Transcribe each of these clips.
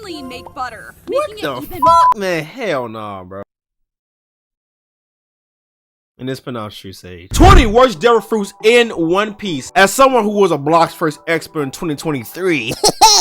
only make butter, What making the it even fuck, man? Hell nah, bro. And it's pronounced true sage. 20 worst devil fruits in One Piece. As someone who was a Block's first expert in 2023,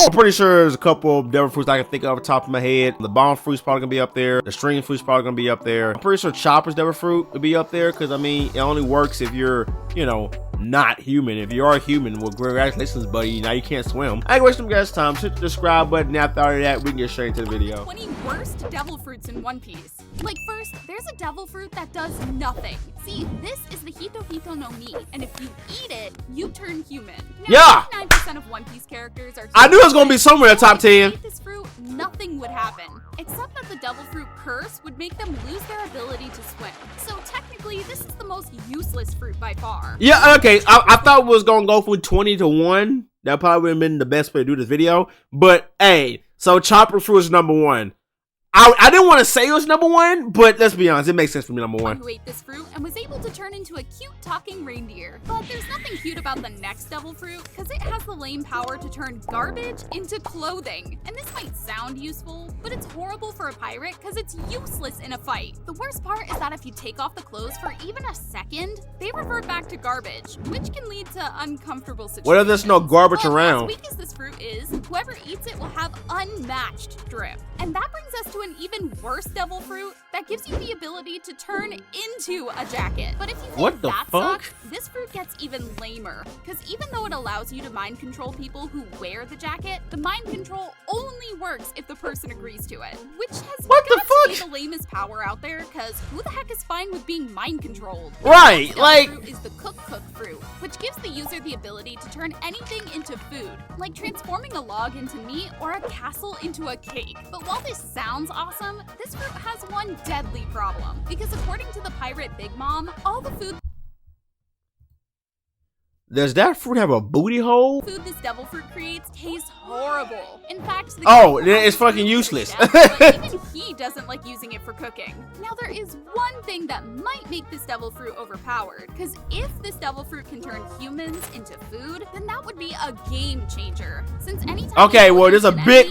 I'm pretty sure there's a couple of devil fruits I can think of off the top of my head. The bomb fruit's probably gonna be up there. The string fruit's probably gonna be up there. I'm pretty sure Chopper's devil fruit would be up there because I mean it only works if you're, you know, not human. If you are human, well, congratulations, buddy. Now you can't swim. I ain't wasting guys' time. Hit the subscribe button. After all of that, we can get straight into the video. 20 worst devil fruits in One Piece. Like first, there's a devil fruit that does nothing. See, this is the Hito Hito no Mi, and if you eat it, you turn human. Now, Yeah! 99% of One Piece characters are. I knew it was gonna be somewhere in the top 10. If you ate this fruit, nothing would happen, except that the devil fruit curse would make them lose their ability to swim. So technically, this is the most useless fruit by far. Yeah, okay. I thought we was gonna go from 20 to 1. That probably would have been the best way to do this video. But hey, so Chopper fruit is number 1. I didn't want to say it was number 1, but let's be honest, it makes sense for me number 1. Who ate this fruit and was able to turn into a cute talking reindeer. But there's nothing cute about the next devil fruit because it has the lame power to turn garbage into clothing. And this might sound useful, but it's horrible for a pirate because it's useless in a fight. The worst part is that if you take off the clothes for even a second, they revert back to garbage, which can lead to uncomfortable situations. What if there's no garbage around? As weak as this fruit is, whoever eats it will have unmatched drip. And that brings us to an even worse devil fruit that gives you the ability to turn into a jacket. But if you think that sucks, this fruit gets even lamer. Because even though it allows you to mind control people who wear the jacket, the mind control only works if the person agrees to it. Which has got to be the lamest power out there, because who the heck is fine with being mind controlled? Right, the like... fruit is the cook fruit, which gives the user the ability to turn anything into food, like transforming a log into meat or a castle into a cake. But while this sounds awesome, this fruit has one deadly problem, because according to the pirate Big Mom, all the food Does that fruit have a booty hole? Food this devil fruit creates tastes horrible. In fact, it's fucking useless. Even he doesn't like using it for cooking. Now there is one thing that might make this devil fruit overpowered, because if this devil fruit can turn humans into food, then that would be a game changer. Since anytime okay, well there's a big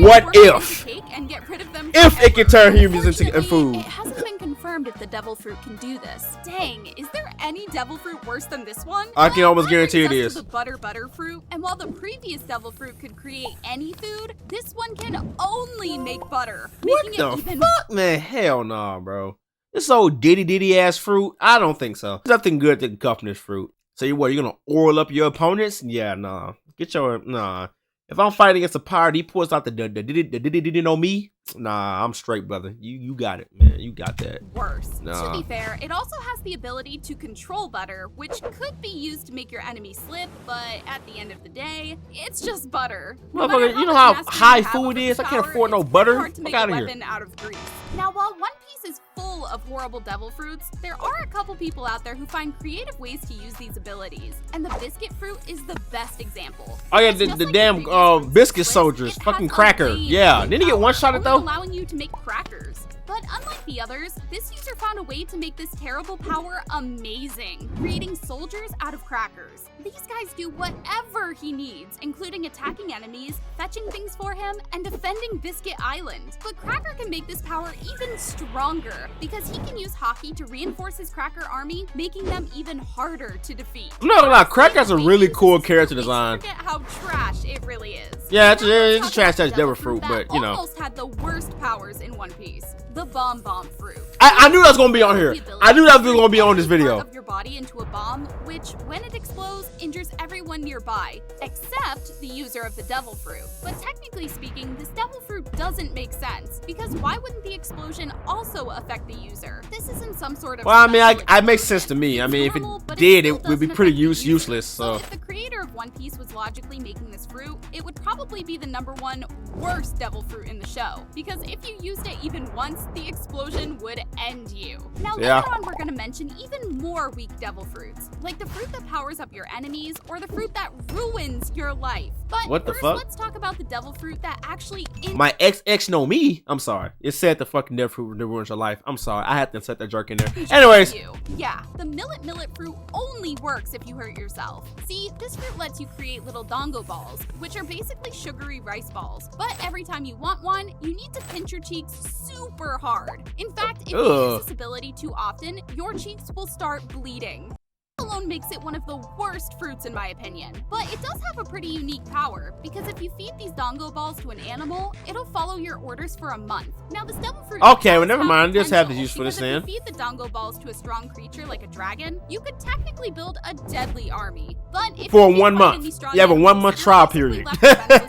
what if and get rid of them if it can turn humans into food. It hasn't been confirmed if the devil fruit can do this. Dang, is there any devil fruit worse than this one? I can almost guarantee it is. The butter fruit, and while the previous devil fruit could create any food, this one can only make butter. What the fuck, man? Hell nah, bro. This old Diddy ass fruit? I don't think so. There's nothing good that can come from this fruit. So you what? You're gonna oil up your opponents? Yeah, nah. Nah. If I'm fighting against a pirate, he pulls out the Diddy know me. Nah, I'm straight, brother. You got it, man. You got that. Worse. Nah. To be fair, it also has the ability to control butter, which could be used to make your enemy slip, but at the end of the day, it's just butter. Motherfucker, you know how high food is? I can't afford no butter. Fuck out of here. Out of grease. Now, while One Piece is full of horrible devil fruits, there are a couple people out there who find creative ways to use these abilities, and the biscuit fruit is the best example. Oh yeah, the damn biscuit soldiers, fucking cracker. Yeah, didn't he get one shot at though? Allowing you to make crackers. But unlike the others, this user found a way to make this terrible power amazing, creating soldiers out of crackers. These guys do whatever he needs, including attacking enemies, fetching things for him, and defending Biscuit Island. But Cracker can make this power even stronger, because he can use hockey to reinforce his Cracker army, making them even harder to defeat. No, Cracker's a really cool character design. Forget how trash it really is. Yeah, it's a trash devil fruit, but you know. Almost had the worst powers in One Piece. The bomb fruit. I knew that was gonna be on here. I knew that was gonna be on this video. Of your body into a bomb, which, when it explodes, injures everyone nearby, except the user of the devil fruit. But technically speaking, this devil fruit doesn't make sense, because why wouldn't the explosion also affect the user? This isn't some sort of. Well, I mean, it makes sense to me. I mean, if it did, it would be pretty useless. So if the creator of One Piece was logically making this fruit, it would probably be the #1 worst devil fruit in the show, because if you used it even once, the explosion would end you. Now later on, we're gonna mention even more weak devil fruits, like the fruit that powers up your enemies, or the fruit that ruins your life. But what the first, fuck? Let's talk about the devil fruit that actually My ex know me. I'm sorry. It said the fucking devil fruit that ruins your life. I'm sorry. I had to set that jerk in there. Anyways. Yeah, the millet fruit only works if you hurt yourself. See, this fruit lets you create little dongo balls, which are basically sugary rice balls. But But every time you want one, you need to pinch your cheeks super hard. In fact, if you use this ability too often, your cheeks will start bleeding. Alone makes it one of the worst fruits in my opinion, but it does have a pretty unique power, because if you feed these dongo balls to an animal, it'll follow your orders for a month. Now this devil fruit— okay, well never mind, just have the use for this then. If you feed the dongo balls to a strong creature like a dragon, you could technically build a deadly army. But if for 1 month, you have a 1 month trial period.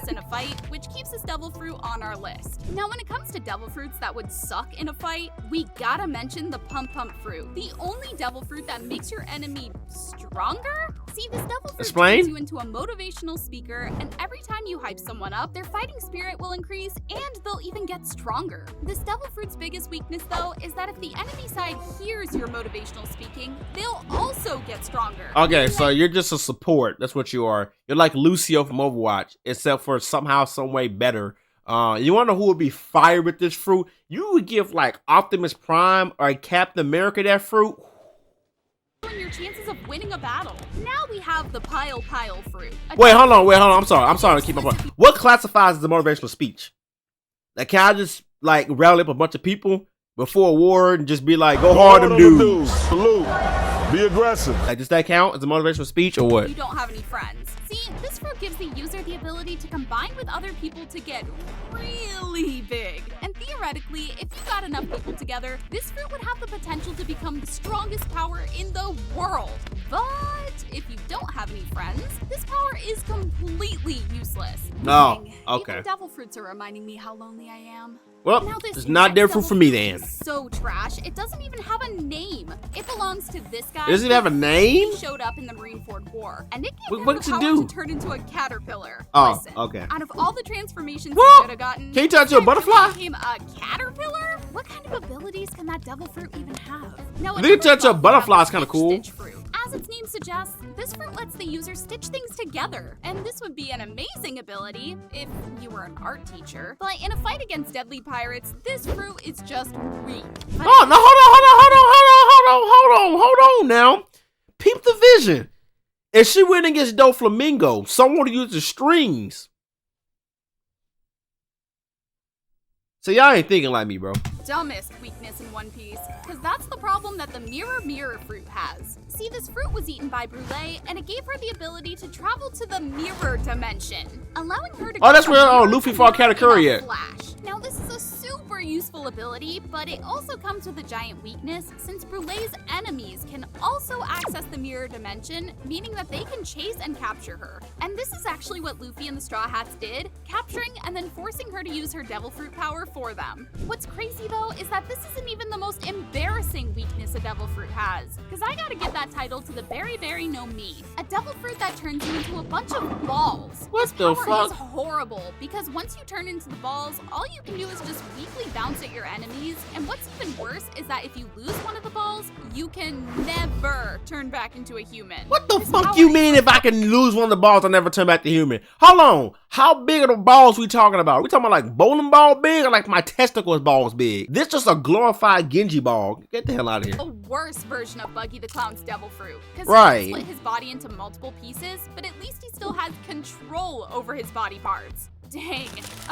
in a fight, which keeps this devil fruit on our list. Now when it comes to devil fruits that would suck in a fight, we gotta mention the pump fruit, the only devil fruit that makes your enemy stronger? See, this devil fruit turns you into a motivational speaker, and every time you hype someone up, their fighting spirit will increase, and they'll even get stronger. This devil fruit's biggest weakness, though, is that if the enemy side hears your motivational speaking, they'll also get stronger. Okay, so you're just a support. That's what you are. You're like Lucio from Overwatch, except for somehow, some way better. You wanna know who would be fire with this fruit? You would give like Optimus Prime or Captain America that fruit. Your chances of winning a battle. Now we have the pile fruit. Wait, hold on. I'm sorry to keep my point. What classifies as a motivational speech? Like, can I just like rally up a bunch of people before a war and just be like, go hard them dudes? Salute. Be aggressive. Like, does that count as a motivational speech or what? You don't have any friends. See, this fruit gives the user the ability to combine with other people to get really big. And theoretically, if you got enough people together, this fruit would have the potential to become the strongest power in the world. But if you don't have any friends, this power is completely useless. No, okay. Even devil fruits are reminding me how lonely I am. Well, it's not devil fruit for me then. So trash, it doesn't even have a name. It belongs to this guy. Does it have a name? He showed up in the Marineford War, and it gave him What the does it power do? to turn into a caterpillar. Oh, Listen, okay. out of all the transformations What? he could have gotten, Can you turn into a butterfly? Became a caterpillar? What kind of abilities can that devil fruit even have? Now, I think it turns into a butterfly is kind of cool. As its name suggests, this fruit lets the user stitch things together, and this would be an amazing ability if you were an art teacher. But in a fight against deadly pirates, this fruit is just weak. Oh, no, hold on now. Peep the vision. If she went against Doflamingo, someone would use the strings. So y'all ain't thinking like me, bro. Dumbest weakness in One Piece, because that's the problem that the mirror fruit has. See, this fruit was eaten by Brûlée, and it gave her the ability to travel to the mirror dimension, allowing her to— Oh, that's where Luffy fought Katakuri at. Flash. Now, this is a super useful ability, but it also comes with a giant weakness, since Brûlée's enemies can also access the mirror dimension, meaning that they can chase and capture her. And this is actually what Luffy and the Straw Hats did, capturing and then forcing her to use her devil fruit power for them. What's crazy though is that this isn't even the most embarrassing weakness a devil fruit has, because I gotta give that title to the Berry no Mi, a devil fruit that turns you into a bunch of balls. What the fuck? It's horrible, because once you turn into the balls, all you can do is just weakly bounce at your enemies, and what's even worse is that if you lose one of the balls, you can never turn back into a human. What the fuck you mean if I can lose one of the balls, I never turn back to human? Hold on. How big are the balls we talking about? We talking about like bowling ball big or like my testicles balls big? This just a glorified Genji ball. Get the hell out of here. A worse version of Buggy the Clown's devil fruit. Because right. he split his body into multiple pieces, but at least he still has control over his body parts. Dang.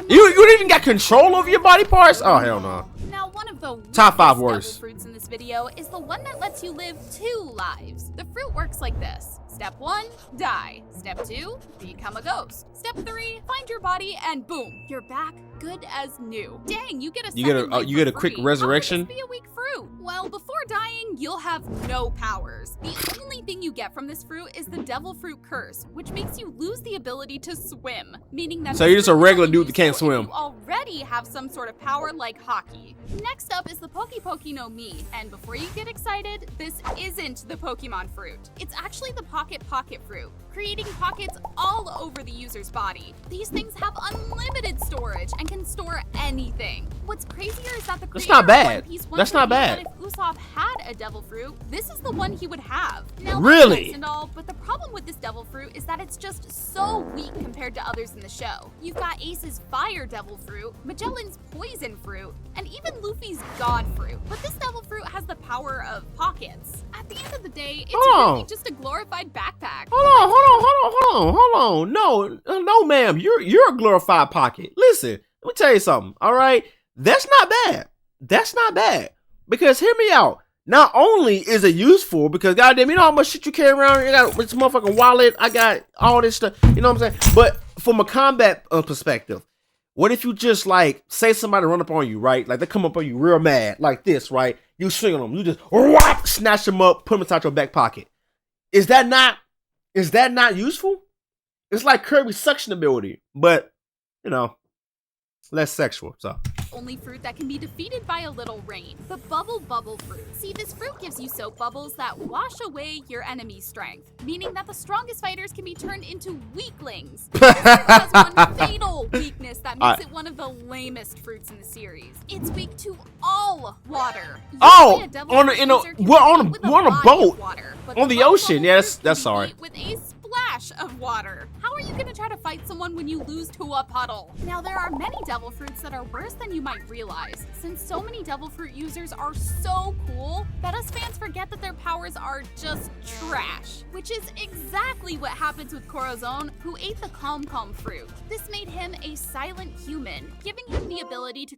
You even got control over your body parts? Oh, hell no. Now, one of the top 5 worst devil fruits in this video is the one that lets you live 2 lives. The fruit works like this. Step 1, die. Step 2, become a ghost. Step 3, find your body, and boom, you're back good as new. Dang, you get a you get a quick resurrection. How could this be a weak fruit? Well, before dying, you'll have no powers. The only thing you get from this fruit is the devil fruit curse, which makes you lose the ability to swim, meaning that— So you're just a regular dude that can't swim. You already have some sort of power like hockey. Next up is the Poki no Mi, and before you get excited, this isn't the Pokemon fruit. It's actually the Pocket fruit, creating pockets all over the user's body. These things have unlimited storage and can store anything. What's crazier is that the That's creator not of bad. One Piece That's not bad. That if Usopp had a devil fruit, this is the one he would have. Now, Really? that's nice and all, but the problem with this devil fruit is that it's just so weak compared to others in the show. You've got Ace's fire devil fruit, Magellan's poison fruit, and even Luffy's god fruit. But this devil fruit has the power of pockets. At the end of the day, it's really just a glorified backpack. Hold on. No, ma'am. You're a glorified pocket. Listen, let me tell you something. All right, that's not bad. That's not bad. Because hear me out. Not only is it useful, because goddamn, you know how much shit you carry around. You got this motherfucking wallet. I got all this stuff. You know what I'm saying? But from a combat perspective, what if you just like say somebody run up on you, right? Like they come up on you real mad, like this, right? You swing on them. You just whop, snatch them up, put them inside your back pocket. Is that not useful? It's like Kirby's suction ability, but you know, less sexual. So only fruit that can be defeated by a little rain. The bubble fruit. See, this fruit gives you soap bubbles that wash away your enemy's strength, meaning that the strongest fighters can be turned into weaklings. This fruit has one fatal weakness that makes it one of the lamest fruits in the series. It's weak to all water. We're on a boat on the ocean. Yes, that's sorry. With a splash of water. How are you going to try to fight someone when you lose to a puddle? Now, there are many devil fruits that are worse than you might realize, since so many devil fruit users are so cool that us fans forget that their powers are just trash, which is exactly what happens with Corazon, who ate the Calm fruit. This made him a silent human, giving him the ability to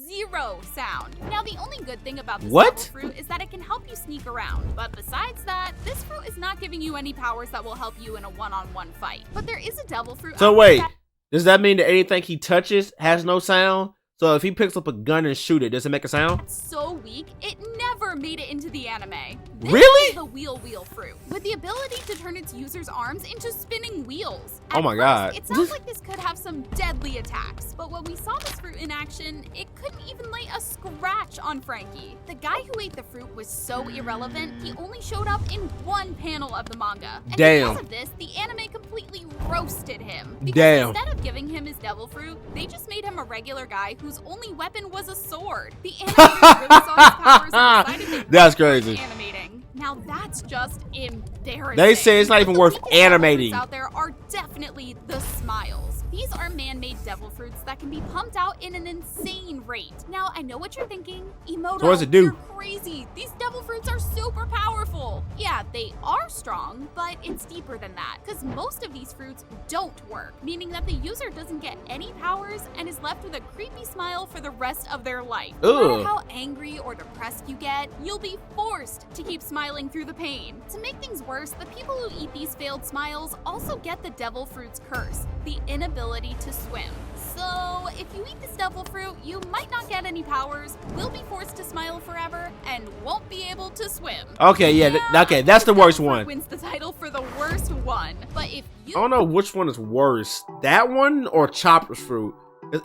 zero sound. Now, the only good thing about this devil fruit is that it can help you sneak around. But besides that, this fruit is not giving you any powers that will help you in a one-on-one fight. But there is a devil fruit. So wait, does that mean that anything he touches has no sound? So if he picks up a gun and shoot it, does it make a sound? It's so weak, it never made it into the anime. This really? Is the wheel fruit, with the ability to turn its users' arms into spinning wheels. Oh my god. It sounds like this could have some deadly attacks, but when we saw this fruit in action, it couldn't even lay a scratch on Frankie. The guy who ate the fruit was so irrelevant, he only showed up in one panel of the manga. And because of this, the anime completely roasted him. Because instead of giving him his devil fruit, they just made him a regular guy whose only weapon was a sword. The animators really saw his powers and decided that's crazy. Animating. Now that's just embarrassing. They say it's not even worth animating. Out there are definitely the smiles. These are man-made devil fruits that can be pumped out in an insane rate. Now, I know what you're thinking. Emoto, so what does it do? You're crazy. These devil fruits are super powerful. Yeah, they are strong, but it's deeper than that. Because most of these fruits don't work, meaning that the user doesn't get any powers and is left with a creepy smile for the rest of their life. No matter how angry or depressed you get, you'll be forced to keep smiling through the pain. To make things worse, the people who eat these failed smiles also get the devil fruit's curse, the inability to swim. So, if you eat this devil fruit, you might not get any powers, will be forced to smile forever, and won't be able to swim. Okay, okay, that's the worst one. Wins the title for the worst one. But if you I don't know which one is worse, that one or Chopper's fruit.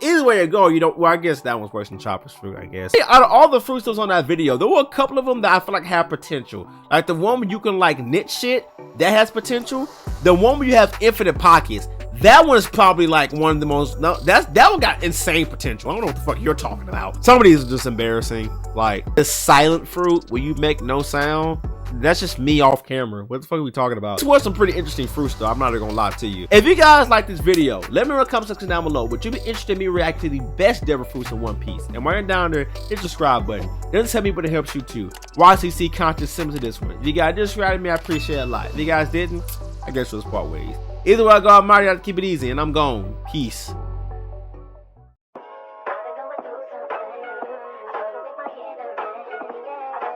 Either way you go, you don't. Well, I guess that one's worse than Chopper's fruit, I guess. Out of all the fruits that was on that video, there were a couple of them that I feel like have potential. Like the one where you can like knit shit, that has potential. The one where you have infinite pockets, that one is probably like one of the most. No, that one got insane potential. I don't know what the fuck you're talking about. Some of these are just embarrassing. Like the silent fruit where you make no sound. That's just me off camera. What the fuck are we talking about? This was some pretty interesting fruits though. I'm not even gonna lie to you. If you guys like this video, let me know in the comment section down below. Would you be interested in me reacting to the best devil fruits in One Piece? And while you're down there, hit the subscribe button. Doesn't tell me, but it helps you too. YCC content similar to this one. If you guys did subscribe to me, I appreciate it a lot. If you guys didn't, I guess we'll just part ways. Either way I go, I'm out. You have to keep it easy, and I'm gone. Peace.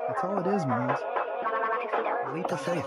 That's all it is, man. I hate to say it.